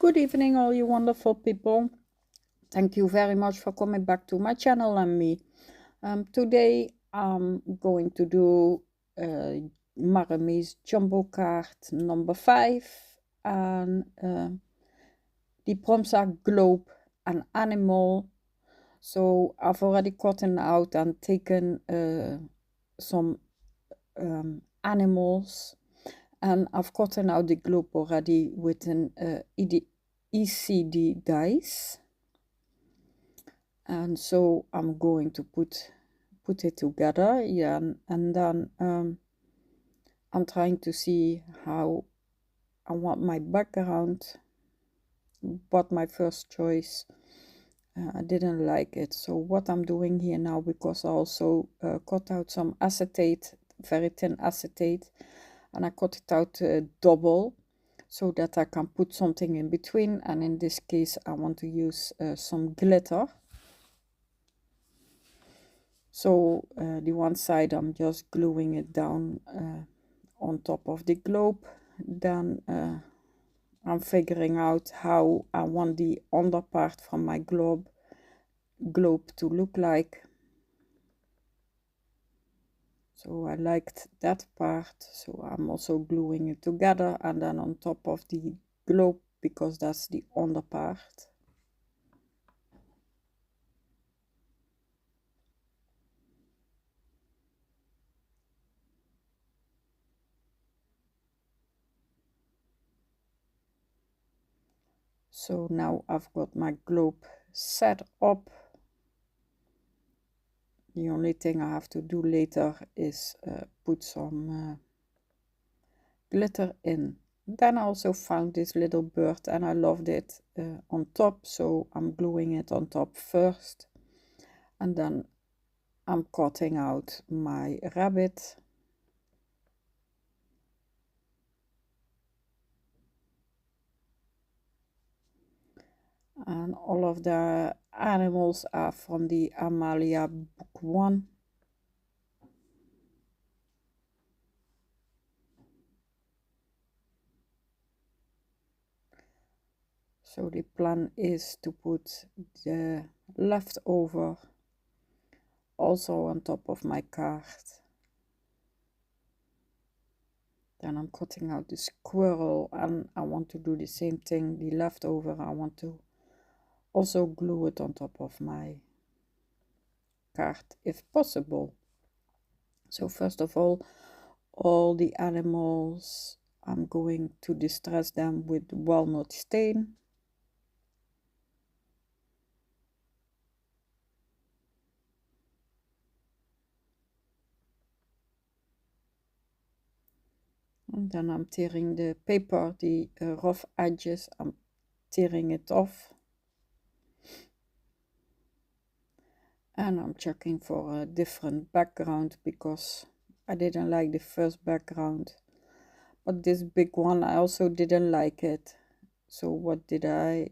Good evening, all you wonderful people. Thank you very much for coming back to my channel and me. Today I'm going to do Maremi's jumbo card number 5. And the prompts are globe and animal. So I've already gotten out and taken some animals. And I've gotten out the globe already with an ECD dice. And so I'm going to put it together, yeah, and then I'm trying to see how I want my background, but my first choice I didn't like it. So what I'm doing here now, because I also cut out some acetate, very thin acetate, and I cut it out double so that I can put something in between, and in this case I want to use some glitter. So the one side I'm just gluing it down on top of the globe. Then I'm figuring out how I want the under part from my globe to look like. So I liked that part, so I'm also gluing it together and then on top of the globe, because that's the under part. So now I've got my globe set up. The only thing I have to do later is put some glitter in. Then I also found this little bird and I loved it on top, so I'm gluing it on top first. And then I'm cutting out my rabbit. And all of the animals are from the Amalia book 1. So the plan is to put the leftover also on top of my card. Then I'm cutting out the squirrel and I want to do the same thing. The leftover I want to also glue it on top of my card if possible. So first of all the animals, I'm going to distress them with walnut stain. And then I'm tearing the paper, the rough edges, I'm tearing it off. And I'm checking for a different background because I didn't like the first background. But this big one, I also didn't like it. So what did I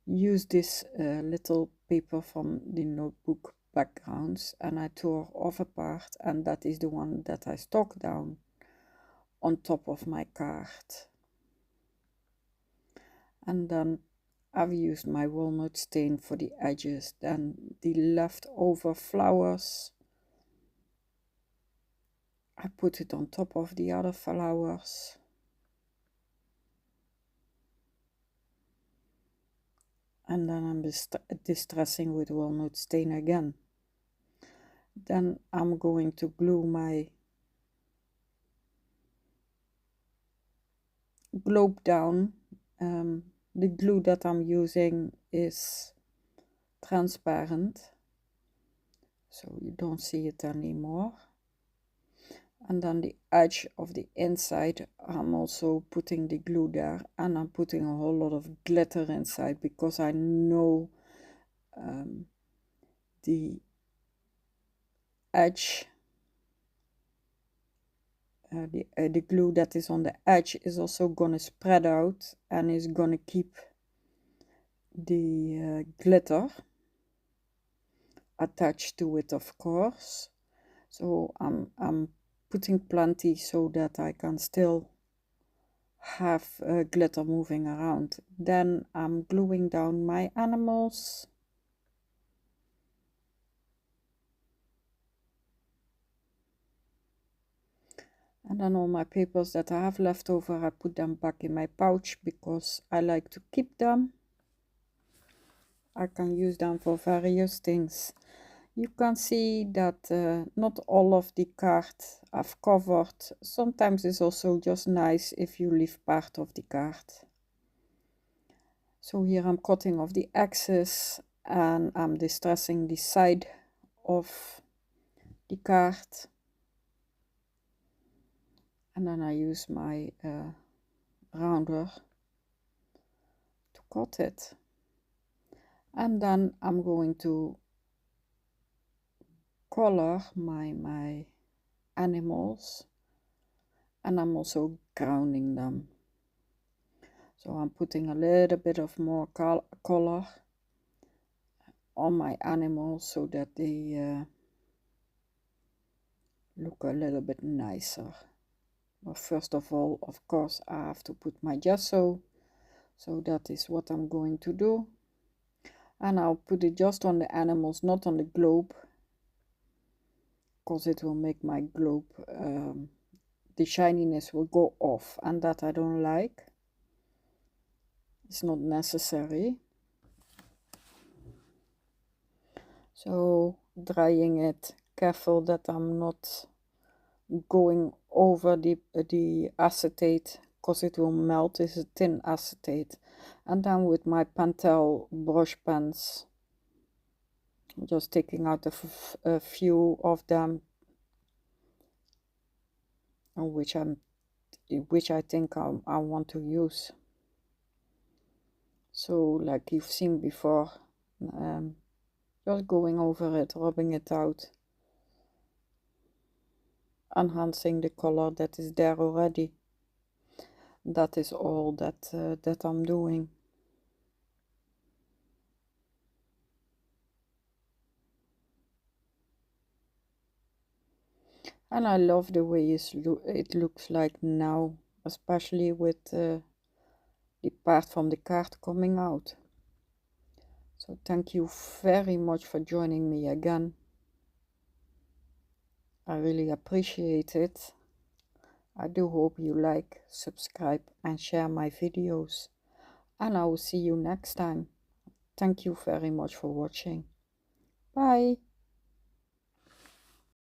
use this little paper from the notebook backgrounds, and I tore off a part, and that is the one that I stuck down on top of my card. And then I've used my walnut stain for the edges. Then the leftover flowers, I put it on top of the other flowers. And then I'm distressing with walnut stain again. Then I'm going to glue my globe down. The glue that I'm using is transparent, so you don't see it anymore. And then the edge of the inside, I'm also putting the glue there, and I'm putting a whole lot of glitter inside because I know the edge, the glue that is on the edge is also gonna spread out and is gonna keep the glitter attached to it, of course. So I'm putting plenty so that I can still have glitter moving around. Then I'm gluing down my animals. And then all my papers that I have left over, I put them back in my pouch because I like to keep them. I can use them for various things. You can see that not all of the cards I've covered. Sometimes it's also just nice if you leave part of the card. So here I'm cutting off the excess and I'm distressing the side of the card. And then I use my rounder to cut it. And then I'm going to color my animals, and I'm also grounding them. So I'm putting a little bit of more color on my animals so that they look a little bit nicer. But first of all, of course, I have to put my gesso. So that is what I'm going to do. And I'll put it just on the animals, not on the globe, because it will make my globe, the shininess will go off, and that I don't like. It's not necessary. So drying it, careful that I'm not going over the acetate, because it will melt. It's a thin acetate. And then with my Pentel brush pens, just taking out a few of them, which I think I want to use. So like you've seen before, just going over it, rubbing it out, enhancing the color that is there already. That is all that I'm doing. And I love the way it looks like now, especially with the part from the card coming out. So thank you very much for joining me again. I really appreciate it. I do hope you like, subscribe and share my videos. And I will see you next time. Thank you very much for watching. Bye.